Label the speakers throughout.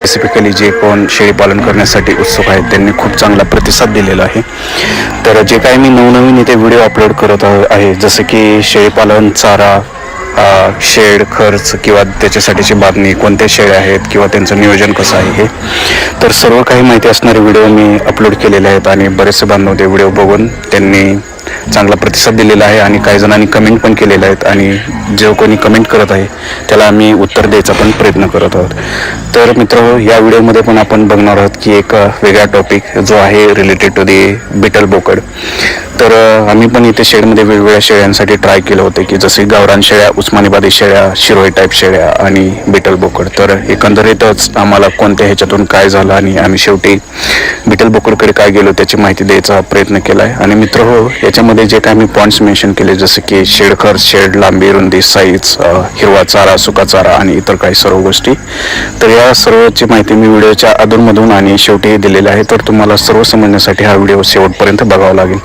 Speaker 1: Specifically जे कोण शेळी पालन करण्यासाठी उत्सुक आहेत त्यांनी खूप चांगला प्रतिसाद दिलेला आहे. तर जे काही मी नवनवीन इथे व्हिडिओ अपलोड करत आहे, जसं की शेळीपालन, चारा, शेड खर्च किंवा त्याच्यासाठीची बांधणी, कोणत्या शेळ्या आहेत किंवा त्यांचं नियोजन कसं आहे, हे तर सर्व काही माहिती असणारे व्हिडिओ मी अपलोड केलेले आहेत. आणि बरेचसे बांधव ते व्हिडिओ बघून त्यांनी चांगला प्रतिसाद दिलेला आहे आणि काही जणांनी कमेंट पण केलेले आहेत. आणि जो कोणी कमेंट करत आहे त्याला आम्ही उत्तर द्यायचा पण प्रयत्न करत आहोत. तर मित्रांनो, या व्हिडिओमध्ये पण आपण बघणार आहोत की एक वेगळा टॉपिक जो आहे रिलेटेड टू दी बिटल बोकड. तर आम्ही पण इथे शेडमध्ये वेगवेगळ्या शेळ्यांसाठी ट्राय केलं होतं, की जसे गावरान शेळ्या, उस्मानाबादी शेळ्या, शिरोई टाईप शेळ्या आणि बिटल बोकड. तर एकंदरीतच आम्हाला कोणत्या ह्याच्यातून काय झालं आणि आम्ही शेवटी बिटल बोकडकडे काय गेलो त्याची माहिती द्यायचा प्रयत्न केला आहे. आणि मित्र हो, याच्यामध्ये जे काय मी पॉईंट्स मेन्शन केले, जसे की शेड खर्च, शेड लांबी, रुंदी, साईज, हिरवा चारा, सुका चारा आणि इतर काही सर्व गोष्टी, तर या सर्वची माहिती मी व्हिडिओच्या अधूनमधून आणि शेवटी दिलेली आहे. तर तुम्हाला सर्व समजण्यासाठी हा व्हिडिओ शेवटपर्यंत बघावा लागेल.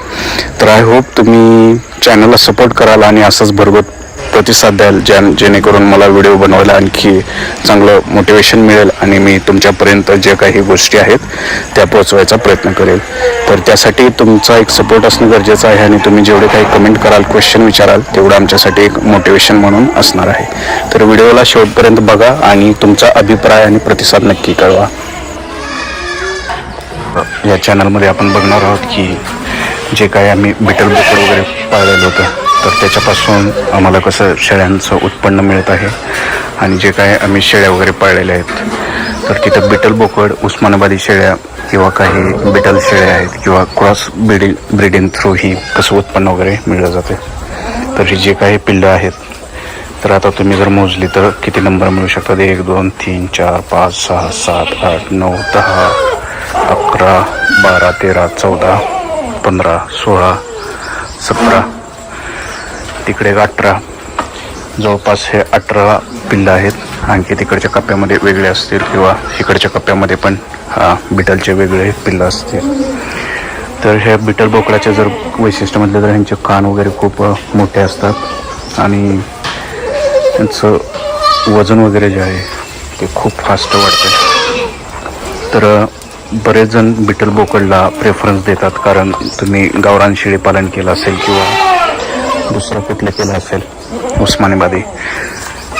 Speaker 1: तर आय होप तुम्ही चॅनलला सपोर्ट कराल आणि असंच भरघोस प्रतिसाद द्याल, जेणेकरून मला व्हिडिओ बनवायला आणखी चांगलं मोटिवेशन मिळेल आणि मी तुमच्यापर्यंत जे काही गोष्टी आहेत त्या पोहोचवायचा प्रयत्न करेल. तर त्यासाठी तुमचा एक सपोर्ट असणं गरजेचं आहे आणि तुम्ही जेवढे काही कमेंट कराल, क्वेश्चन विचाराल, तेवढं आमच्यासाठी एक मोटिवेशन म्हणून असणार आहे. तर व्हिडिओला शेवटपर्यंत बघा आणि तुमचा अभिप्राय आणि प्रतिसाद नक्की कळवा. या चॅनलमध्ये आपण बघणार आहोत की जे काही आम्ही बिटल बोकड वगैरे पाळलेलं होतं, तर त्याच्यापासून आम्हाला कसं शेळ्यांचं उत्पन्न मिळत आहे आणि जे काय आम्ही शेळ्या वगैरे पाळलेल्या आहेत, तर तिथं बिटल बोकड, उस्मानाबादी शेळ्या किंवा काही बिटल शेळ्या आहेत किंवा क्रॉस ब्रीडिंग थ्रू ही कसं उत्पन्न वगैरे मिळलं जाते. तर ही जे काही पिल्लं आहेत, तर आता तुम्ही जर मोजली तर किती नंबर मिळू शकतात? 1 2 3 4 5 6 7 8 9 10 11 12 13 14 15 16 17, तिकडे 18, जवळपास हे 18 पिल्लं आहेत. आणखी तिकडच्या कप्प्यामध्ये वेगळे असतील किंवा इकडच्या कप्प्यामध्ये पण बिटलचे वेगळे पिल्लं असतील. तर ह्या बिटल बोकडाच्या जर वैशिष्ट्य म्हटलं तर ह्यांचे कान वगैरे खूप मोठे असतात आणि त्यांचं वजन वगैरे जे आहे ते खूप फास्ट वाढतं. तर बरेच जण बिटल बोकडला प्रेफरन्स देतात, कारण तुम्ही गावरान शेळी पालन केलं असेल किंवा दुसरं कुठलं केलं असेल उस्मानाबादी,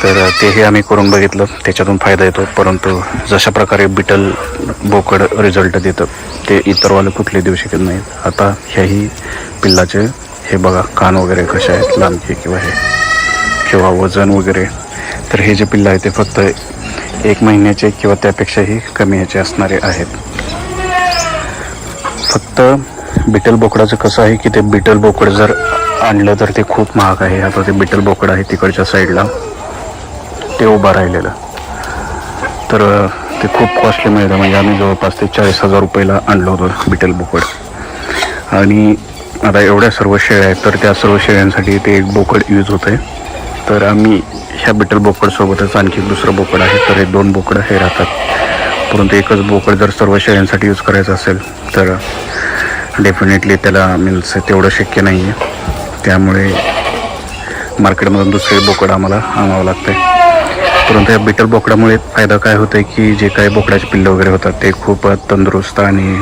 Speaker 1: तर तेही आम्ही करून बघितलं, त्याच्यातून फायदा येतो. परंतु जशा प्रकारे बिटल बोकड रिझल्ट देतं ते इतरवाले कुठले देऊ शकत नाहीत. आता ह्याही पिल्लाचे हे बघा, कान वगैरे कसे आहेत, लांबचे किंवा वजन वगैरे. तर हे जे पिल्लं आहे ते फक्त 1 महिन्याचे किंवा त्यापेक्षाही कमी ह्याचे असणारे आहेत. फक्त बिटल बोकडाचं कसं आहे की ते बिटल बोकड जर आणलं तर ते खूप महाग आहे. आता ते बिटल बोकड आहे तिकडच्या साईडला ते उभं राहिलेलं, तर ते खूप कॉस्टली मिळतं. म्हणजे आम्ही जवळपास ते 40,000 रुपयाला आणलं होतं बिटल बोकड. आणि आता एवढ्या सर्व शेळ्या आहेत, तर त्या सर्व शेळ्यांसाठी ते एक बोकड यूज होतं आहे. तर आम्ही ह्या बिटल बोकडसोबतच आणखी दुसरं बोकड आहे, तर हे 2 बोकडं हे राहतात. परंतु एकच बोकड जर सर्व शेळ्यांसाठी यूज करायचं असेल तर डेफिनेटली त्याला मीन्स तेवढं शक्य नाही आहे. त्यामुळे मार्केटमधून दुसरे बोकड आम्हाला आणावं लागतं आहे. परंतु या बिटल बोकडामुळे फायदा काय होतं आहे की जे काही बोकडाचे पिल्लं वगैरे होतात ते खूप तंदुरुस्त आणि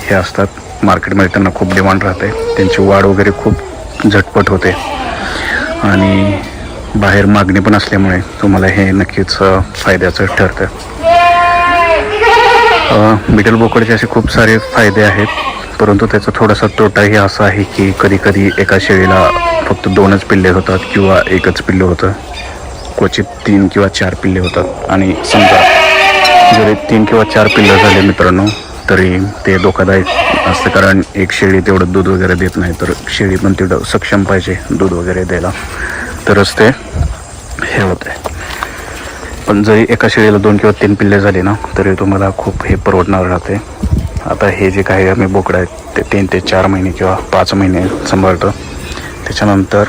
Speaker 1: हे असतात. मार्केटमध्ये त्यांना खूप डिमांड राहते, त्यांची वाढ वगैरे खूप झटपट होते आणि बाहेर मागणी पण असल्यामुळे तुम्हाला हे नक्कीच फायद्याचं ठरतं. बिटल बोकडचे असे खूप सारे फायदे आहेत, परंतु त्याचा थोडासा तोटाही असा आहे की कधीकधी एका शेळीला फक्त 2च पिल्ले होतात किंवा 1च पिल्लं होतं, क्वचित 3 किंवा 4 पिल्ले होतात. आणि समजा जरी 3 किंवा 4 पिल्लं झाले मित्रांनो, तरी ते धोकादायक असतं, कारण एक शेळी तेवढं दूध वगैरे देत नाही. तर शेळी पण तेवढं सक्षम पाहिजे दूध वगैरे द्यायला, तरच ते हे होतं आहे. पण जरी एका शेळीला 2 किंवा 3 पिल्ले झाले ना, तरी तुम्हाला खूप हे परवडणार राहते. आता हे जे काही आम्ही बोकडं आहेत ते 3 ते 4 महिने किंवा 5 महिने सांभाळतो. त्याच्यानंतर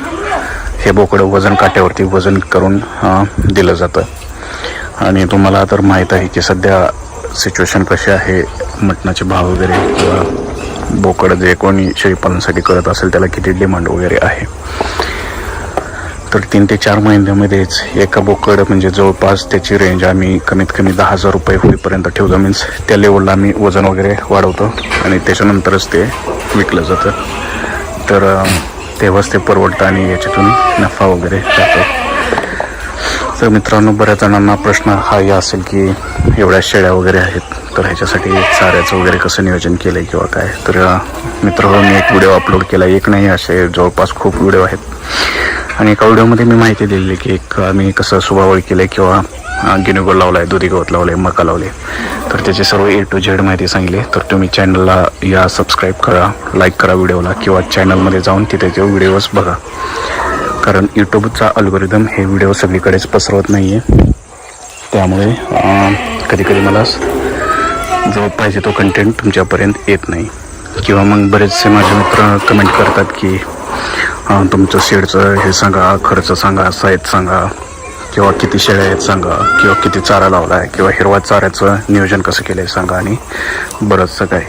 Speaker 1: हे बोकडं वजन काट्यावरती वजन करून दिलं जातं. आणि तुम्हाला तर माहीत आहे की सध्या सिच्युएशन कशी आहे, मटणाचे भाव वगैरे किंवा बोकडं जे कोणी शेळीपालनासाठी करत असेल त्याला किती डिमांड वगैरे आहे. तर 3 ते 4 महिन्यामध्येच एका बोकड म्हणजे जवळपास त्याची रेंज आम्ही कमीत कमी 10,000 रुपये होईपर्यंत ठेवतो. मीन्स त्या लेवलला आम्ही वजन वगैरे वाढवतो आणि त्याच्यानंतरच ते विकलं जातं. तर तेव्हाच ते परवडतं आणि याच्यातून नफा वगैरे जातो. तर मित्रांनो, बऱ्याच जणांना प्रश्न हाही असेल की एवढ्या शेळ्या वगैरे आहेत तर ह्याच्यासाठी चाऱ्याचं वगैरे कसं नियोजन केलं आहे किंवा काय. तर मित्रांनो, मी एक व्हिडिओ अपलोड केला, एक नाही असे जवळपास खूप व्हिडिओ आहेत आणि एका व्हिडिओमध्ये मी माहिती दिलेली की एक आम्ही कसं सुभावळ केलं आहे किंवा गिनुगोड लावला आहे, दुधी गवत लावलं आहे, मका लावले, तर त्याची सर्व A to Z माहिती सांगली. तर तुम्ही चॅनलला या सबस्क्राईब करा, लाईक करा व्हिडिओला किंवा चॅनलमध्ये जाऊन तिथे ते व्हिडिओज बघा. कारण यूट्यूबचा अल्गोरिदम हे व्हिडिओ सगळीकडेच पसरवत नाही आहे. त्यामुळे कधीकधी मला जो पाहिजे तो कंटेंट तुमच्यापर्यंत येत नाही. किंवा मग बरेचसे माझे मित्र कमेंट करतात की तुमचं शेडचं हे सांगा, खर्च सांगा, साईज सांगा, किंवा किती शेळ्या आहेत सांगा, किंवा किती चारा लावला आहे, किंवा हिरवा चाऱ्याचं नियोजन कसं केलं आहे सांगा आणि बरंचसं काय.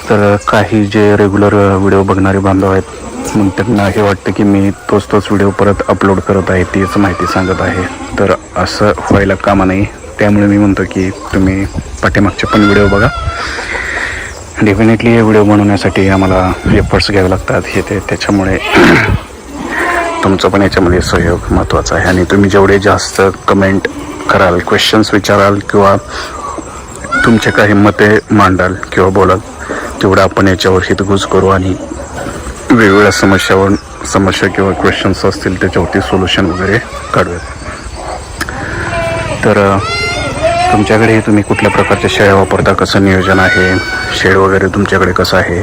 Speaker 1: तर काही जे रेग्युलर व्हिडिओ बघणारे बांधव आहेत मग त्यांना हे वाटतं की मी तोच व्हिडिओ परत अपलोड करत आहे, तीच माहिती सांगत आहे. तर असं व्हायला कामा नाही. त्यामुळे मी म्हणतो की तुम्ही पाठीमागचे पण व्हिडिओ बघा. डेफिनेटली हे व्हिडिओ बनवण्यासाठी आम्हाला एफर्ट्स घ्यावे लागतात हे त्याच्यामुळे तुमचं पण याच्यामध्ये सहयोग महत्त्वाचा आहे. आणि तुम्ही जेवढे जास्त कमेंट कराल, क्वेश्चन्स विचाराल किंवा तुमचे काही मते मांडाल किंवा बोलाल तेवढं आपण याच्यावर हितगुज करू आणि वेगवेगळ्या समस्या किंवा क्वेश्चन्स असतील त्याच्यावरती सोल्युशन वगैरे काढूयात. तर तुमच्याकडे तुम्ही कुठल्या प्रकारच्या शेळ्या वापरता, कसं नियोजन आहे, शेड वगैरे तुमच्याकडे कसं आहे,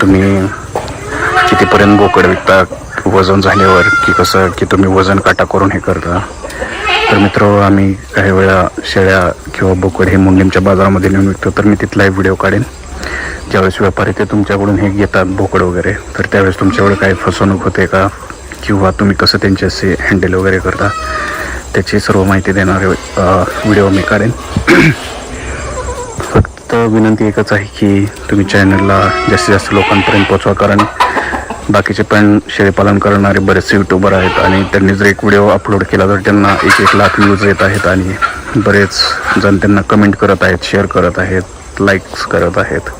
Speaker 1: तुम्ही कितीपर्यंत बोकड विकता वजन झाल्यावर की कसं की तुम्ही वजन काटा करून हे करता. तर मित्र, आम्ही काही वेळा शेळ्या किंवा बोकड हे मुंडीमच्या बाजारामध्ये नेऊन विकतो. तर मी तिथला एक व्हिडिओ काढेन. ज्यावेळेस व्यापारी ते तुमच्याकडून हे घेतात बोकड वगैरे, तर त्यावेळेस तुमच्याकडे काही फसवणूक होते का किंवा तुम्ही कसं त्यांच्याशी हँडल वगैरे करता त्याची सर्व माहिती देणारे व्हिडिओ मी काढेन. फक्त विनंती एकच आहे की तुम्ही चॅनलला जास्तीत जास्त लोकांपर्यंत पोचवा. कारण बाकीचे पण शेळीपालन करणारे बरेचसे यूट्यूबर आहेत आणि त्यांनी जर एक व्हिडिओ अपलोड केला तर त्यांना 1 लाख व्ह्यूज येत आहेत आणि बरेच जण त्यांना कमेंट करत आहेत, शेअर करत आहेत, लाईक्स करत आहेत.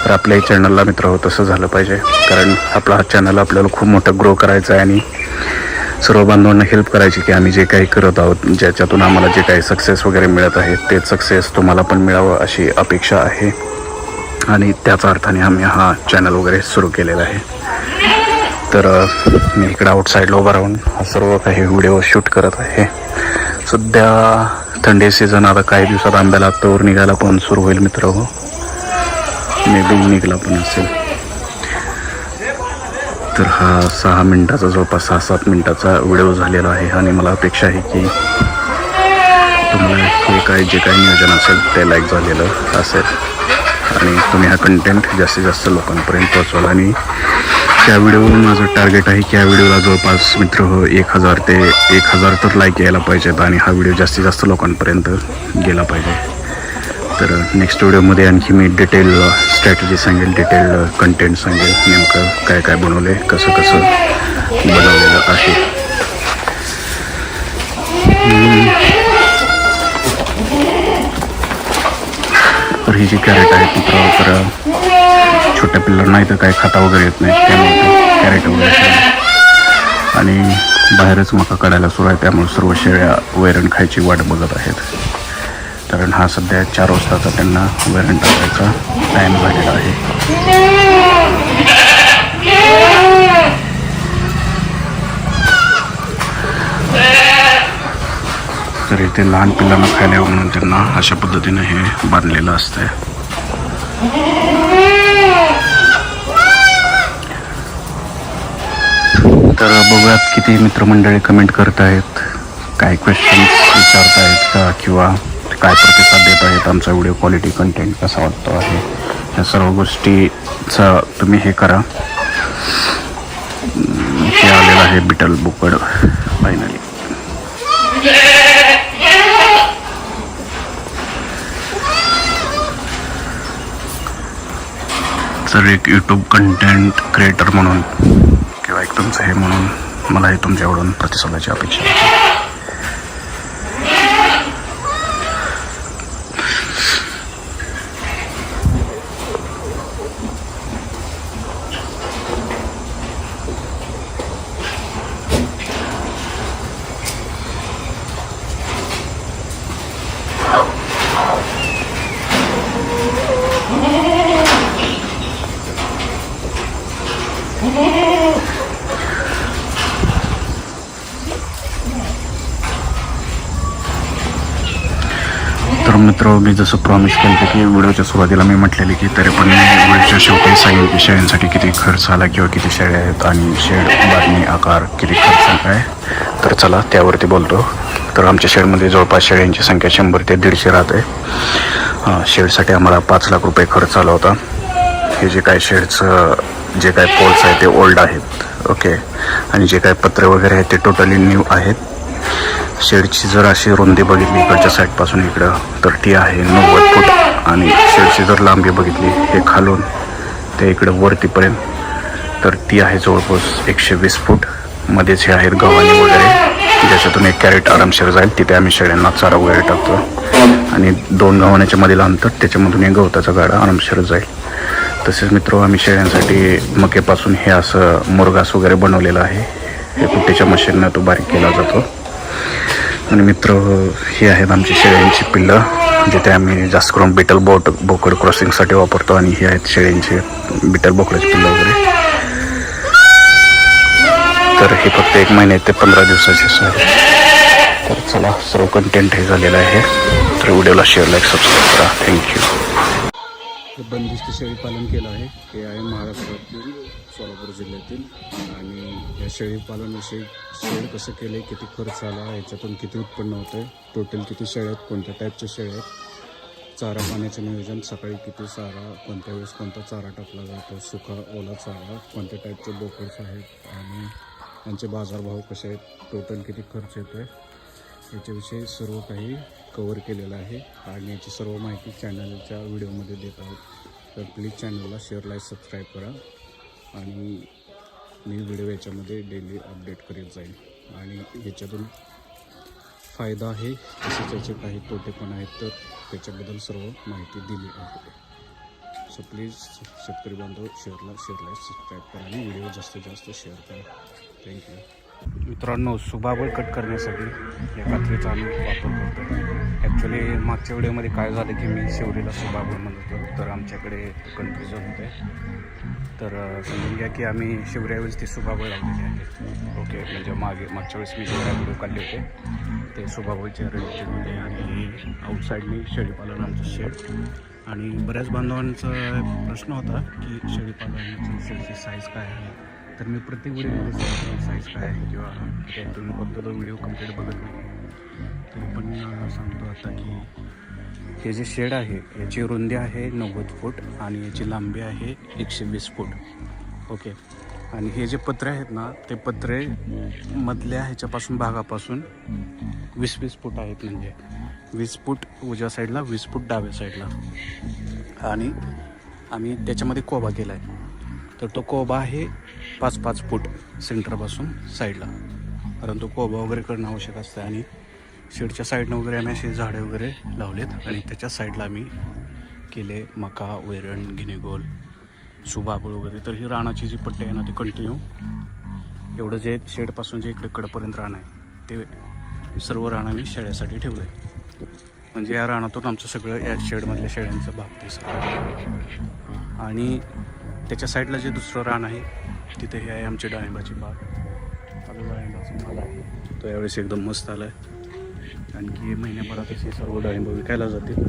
Speaker 1: तर आपल्याही चॅनलला मित्र तसं झालं पाहिजे. कारण आपला हा चॅनल आपल्याला खूप मोठं ग्रो करायचा आहे आणि सर्व बांधवांना हेल्प करायची की आम्ही जे काही करत आहोत, ज्याच्यातून आम्हाला जे काही सक्सेस वगैरे मिळत आहे तेच सक्सेस तुम्हाला पण मिळावं अशी अपेक्षा आहे. आणि त्याच अर्थाने आम्ही हा चॅनल वगैरे सुरू केलेला आहे. तर मी इकडं आउटसाईडला उभा राहून हा सर्व काही व्हिडिओ शूट करत आहे. सध्या थंडी सीझन, आता काही दिवसात आंब्याला तोर निघायला पण सुरू होईल मित्र. हो, मे बी निघाला पण असेल. तर हा 6 मिनिटाचा जवळपास 6-7 मिनिटाचा व्हिडिओ झालेला आहे आणि मला अपेक्षा आहे की तुम्हाला हे काय जे काही नियोजन असेल ते लाईक झालेलं असेल आणि तुम्ही हा कंटेंट जास्तीत जास्त लोकांपर्यंत पोहोचवाल. आणि त्या व्हिडिओवरून माझं टार्गेट आहे की या व्हिडिओला जवळपास मित्र 1000 ते 1000 तर लाईक यायला पाहिजेत आणि हा व्हिडिओ जास्तीत जास्त लोकांपर्यंत गेला पाहिजे. तर नेक्स्ट व्हिडिओमध्ये आणखी मी डिटेल स्ट्रॅटेजी सांगेल, डिटेल कंटेंट सांगेल, नेमकं काय काय बनवले, कसं बनवलेलं आहे. तर ही जी कॅरेट आहेत मित्र, तर छोट्या पिल्लांना इथं काही खाता वगैरे येत नाही, त्यामुळे कॅरेट वगैरे आणि बाहेरच मका काढायला सुरू आहे. त्यामुळे सर्व शेळ्या वैरण खायची वाट बघत आहेत. कारण हा सध्या 4 वाजताचा त्यांना वैरण टाकायचा टाईम झालेला आहे. तर इथे लहान पिल्लांना खायला यावं म्हणून त्यांना अशा पद्धतीने हे बांधलेलं असतंय. तर बघूयात किती मित्रमंडळी कमेंट करत आहेत, काय क्वेश्चन्स विचारत आहेत का किंवा काय प्रतिसाद देत आहेत, आमचा व्हिडिओ क्वालिटी कंटेंट कसा वाटतो आहे, ह्या सर्व गोष्टीचा तुम्ही हे करा. हे आलेलं आहे बिटल बोकड फायनली. तर एक यूट्यूब कंटेंट क्रिएटर म्हणून किंवा एक तुमचं हे म्हणून मलाही तुमच्याकडून प्रतिसादाची अपेक्षा आहे. तर मित्र, मी जसं प्रॉमिस केलं होतं की व्हिडिओच्या सुरुवातीला मी म्हटलेली की तरी पण व्हिडिओच्या शेवटी सांगेन की शेळ्यांसाठी किती खर्च आला किंवा किती शेळ्या आहेत आणि शेड बांधणी आकार किती खर्च आला आहे. तर चला त्यावरती बोलतो. तर आमच्या शेडमध्ये जवळपास शेळ्यांची संख्या 100 ते 150 राहते. शेडसाठी आम्हाला 5 लाख रुपये खर्च आला होता. हे जे काय शेडचं जे काय पोल्स आहेत ते ओल्ड आहेत, ओके, आणि जे काय पत्रे वगैरे आहेत ते टोटली न्यू आहेत. शेडची जर अशी रुंदी बघितली इकडच्या साईडपासून इकडं तर ती आहे 90 फूट आणि शेडची जर लांबी बघितली हे खालून ते इकडं वरतीपर्यंत तर ती आहे जवळपास 120 फूट. मध्येच हे आहेत गव्हाणी वगैरे ज्याच्यातून 1 कॅरेट आरामशीर जाईल. तिथे आम्ही शेळ्यांना चारा वगैरे टाकतो आणि 2 गव्हाण्याच्या मधील अंतर त्याच्यामधून 1 गवताचा गाडा आरामशीर जाईल. तसेच मित्र, आम्ही शेळ्यांसाठी मक्यापासून हे असं मुरघास वगैरे बनवलेलं आहे. हे कुट्टीच्या मशीननं तो बारीक केला जातो. आणि मित्र, ही आहेत आमची शेळ्यांची पिल्लं जिथे आम्ही जास्त करून बिटल बोकड क्रॉसिंगसाठी वापरतो आणि ही आहेत शेळ्यांची बिटल बोकडाची पिल्लं वगैरे. तर हे फक्त 1 महिने ते 15 दिवसाचे आहे. तर चला, सर्व कंटेंट हे झालेलं आहे. तर व्हिडिओला शेअर, लाईक, सबस्क्राईब करा. थँक्यू.
Speaker 2: हे बंदिस्त शेळी पालन केलं आहे. हे आहे महाराष्ट्रातील सोलापूर जिल्ह्यातील. आणि या शेळी पालनाविषयी शेड कसं केलं आहे, किती खर्च आला, याच्यातून किती उत्पन्न होतं आहे, टोटल किती शेळ्या आहेत, कोणत्या टाईपच्या शेळ्या आहेत, चारा पाण्याचं नियोजन, सकाळी किती चारा, कोणत्या वेळेस कोणता चारा टाकला जातो, सुका ओला चारा, कोणत्या टाईपचे बोकड्स आहेत आणि त्यांचे बाजारभाव कसे आहेत, टोटल किती खर्च येतो आहे, याच्याविषयी सर्व काही कवर केलेलं आहे. आणि याची सर्व माहिती चॅनलच्या व्हिडिओमध्ये देत आहोत. तर प्लीज चॅनलला शेअर, लाईक, सबस्क्राईब करा. आणि मी व्हिडिओ याच्यामध्ये डेली अपडेट करीत जाईल. आणि याच्यातून फायदा आहे तसेच त्याचे काही तोटे पण आहेत, तर त्याच्याबद्दल सर्व माहिती दिली आहे. सो प्लीज शेतकरी बांधव शेअर, लाईक, सबस्क्राईब करा आणि व्हिडिओ जास्तीत जास्त शेअर करा. थँक्यू.
Speaker 1: मित्रांनो, सुबाबळ कट करण्यासाठी या कात्रीचा आम्ही वापर करतो. ॲक्च्युली मागच्या व्हिडिओमध्ये काय झालं की मी शिवरीला सुबाबळ म्हणत होतो, तर आमच्याकडे कन्फ्युजन होते. तर समजून घ्या की आम्ही शिवऱ्यावेळेस ती सुबाबळ लावलेली आहे. ओके, म्हणजे मागच्या वेळेस मी शिवऱ्या व्हिडिओ काढले होते ते सुबाबळचे रिलेटेडमध्ये. आणि आउटसाईडने शेळीपालन आमचं शेड. आणि बऱ्याच बांधवांचा प्रश्न होता की शेळीपालनाची शेडची साईज काय आहे. तर मी प्रत्येक व्हिडिओमध्ये साईज काय आहे किंवा काय तुम्ही फक्त तो व्हिडिओ कंप्लीट बघत नाही, तरी पण सांगतो आता की हे जे शेड आहे याची रुंदी आहे 90 फूट आणि याची लांबी आहे 120 फूट. ओके, आणि हे जे पत्रे आहेत ना, ते पत्रे मधल्या ह्याच्यापासून भागापासून 20-20 फूट आहेत. म्हणजे 20 फूट उजव्या साईडला, 20 फूट डाव्या साईडला. आणि आम्ही त्याच्यामध्ये कोबा केला आहे. तर तो कोबा आहे 5-5 फूट सेंटरपासून साईडला, कारण तो कोबा वगैरे करणं आवश्यक असतं. आणि शेडच्या साईडनं वगैरे आम्ही असे झाडे वगैरे लावलेत आणि त्याच्या साईडला आम्ही केले मका, वैरण, गिनीगोल, सुबाबळ वगैरे. तर ही रानाची जी पट्टी आहे ना, ती कंटिन्यू एवढं जे शेडपासून जे इकडे कडपर्यंत रान आहे ते सर्व रान आम्ही शेळ्यासाठी ठेवलं आहे. म्हणजे या रानातून आमचं सगळं या शेडमधल्या शेळ्यांचं भागते सगळं. आणि त्याच्या साईडला जे दुसरं रान आहे तिथे हे आहे आमची डाळिंबाची बाग. आता डाळिंबाचा माल आहे तो यावेळेस एकदम मस्त आला आहे. आणखी महिन्याभरातच हे सर्व डाळिंब विकायला जातील.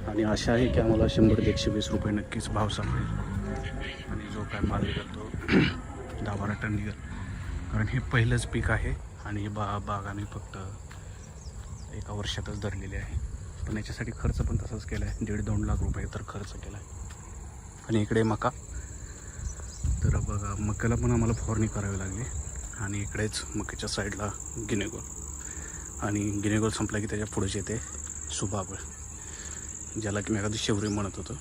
Speaker 1: आणि आशा आहे की आम्हाला 100 ते 120 रुपये नक्कीच भाव सापडेल. आणि जो काय माल निघेल तो 10-12 टन निघेल, कारण हे पहिलंच पीक आहे. आणि बाग आम्ही फक्त 1 वर्षातच धरलेली आहे. पण याच्यासाठी खर्च पण तसाच केला आहे, 1.5-2 लाख रुपये तर खर्च केला आहे. आणि इकडे मका, तर बघा मक्याला पण आम्हाला फवारणी करावी लागली. आणि इकडेच मक्याच्या साईडला गिनीगोल. आणि गिनीगोल संपला की त्याच्या पुढेच येते सुबाबळ, ज्याला की मी एखादी शेवरी म्हणत होतो.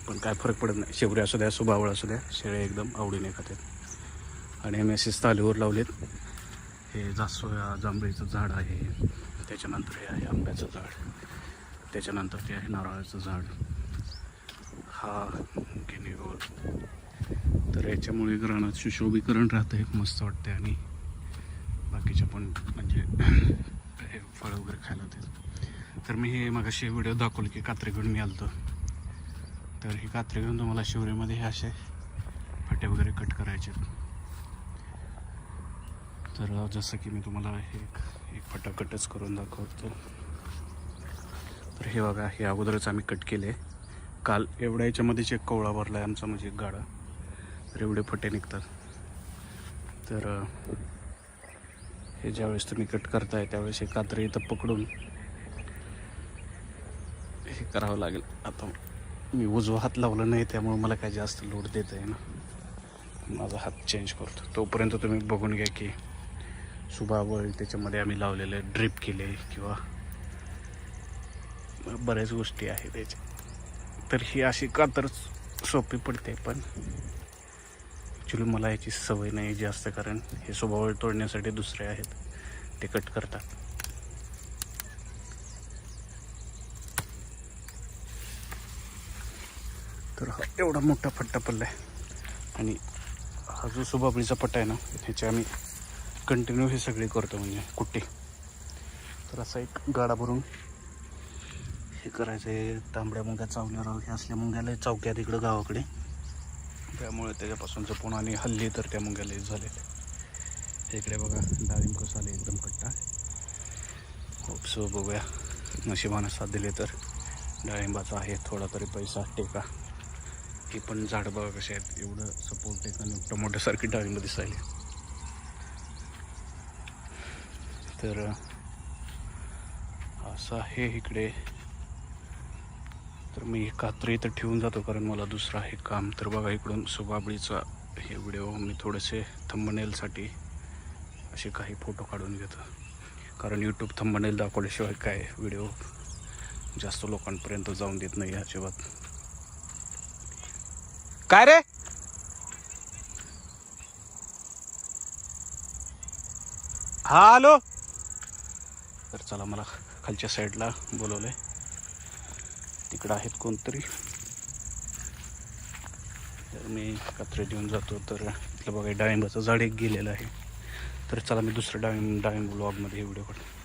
Speaker 1: पण काय फरक पडत नाही, शेवरी असू द्या सुबाबळ असू द्या, शेळ्या एकदम आवडीने खातात.
Speaker 2: आणि आम्ही असेच तालीवर लावलेत. हे जांभळीचं झाड आहे, त्याच्यानंतर हे आहे आंब्याचं झाड, त्याच्यानंतर ते आहे नारळाचं झाड, हा गिनीगोल. तर याच्यामुळे रानात सुशोभीकरण राहतं आहे, मस्त वाटते. आणि बाकीच्या पण म्हणजे हे फळं वगैरे खायला होते. तर मी हे मगाशी व्हिडिओ दाखवलं की कात्री घेऊन मी आलतो. तर ही कात्री घेऊन तुम्हाला शिवरीमध्ये हे असे फाटे वगैरे कट करायचे. तर जसं की मी तुम्हाला हे एक फाटा कटच करून दाखवतो. तर हे बघा, हे अगोदरच आम्ही कट केले. काल एवढ्या याच्यामध्येच एक कवळा भरला आहे आमचा, म्हणजे एक गाडा. तर एवढे फटे निघतात. तर हे ज्यावेळेस तुम्ही कट करताय त्यावेळेस हे कात्री इथं पकडून हे करावं लागेल. आता मी उजवा हात लावला नाही त्यामुळे मला काय जास्त लोड देत आहे ना, माझा हात चेंज करतो. तोपर्यंत तुम्ही बघून घ्या की सुबाबळ त्याच्यामध्ये आम्ही लावलेले ड्रिप केले किंवा बऱ्याच गोष्टी आहेत त्याच्या. तर ही अशी कातर सोपी पडते, पण ॲक्च्युली मला याची सवय नाही जास्त, कारण हे सुबाबळ तोडण्यासाठी दुसरे आहेत ते कट करतात. तर हा एवढा मोठा फट्टा पडला आहे. आणि हा जो सुबाबळीचा पट्टा आहे ना, ह्याचे आम्ही कंटिन्यू हे सगळे करतो, म्हणजे कुट्टी. तर असा एक गाडा भरून हे करायचं आहे. तांबड्या मुंग्या चावल्यावर हे असल्या मुंग्याला चौक्यात इकडं गावाकडे, त्यामुळे त्याच्यापासून जपून. आणि हल्ली तर त्या मुंग्याला झाले. इकडे बघा डाळिंब कसं आले, एकदम कट्टा. होप सो बघूया, नशिबानं साथ दिले तर डाळिंबाचा आहे थोडा तरी पैसा टेका. ही पण झाडं बघा कसे आहेत, एवढं सपोर्ट टेकाने टोमॅटोसारखी डाळिंब दिसायली. तर असं आहे इकडे. तर मी कात्री इथं ठेवून जातो, कारण मला दुसरं आहे काम. तर बघा इकडून सुबाबळीचा हे व्हिडिओ मी थोडेसे थंबनेलसाठी असे काही फोटो काढून घेतो, कारण यूट्यूब थंबनेल दाखवल्याशिवाय काय व्हिडिओ जास्त लोकांपर्यंत जाऊन देत नाही अजिबात. काय रे, हा आलो. तर चला, मला खालच्या साईडला बोलवलंय, तिकडं आहेत कोणतरी. तर मी कात्री देऊन जातो. तर इथलं बघा डाळिंबाचं झाड एक गेलेलं आहे. तर चला, मी दुसरं डाळिंब ब्लॉगमध्ये व्हिडिओ काढतो.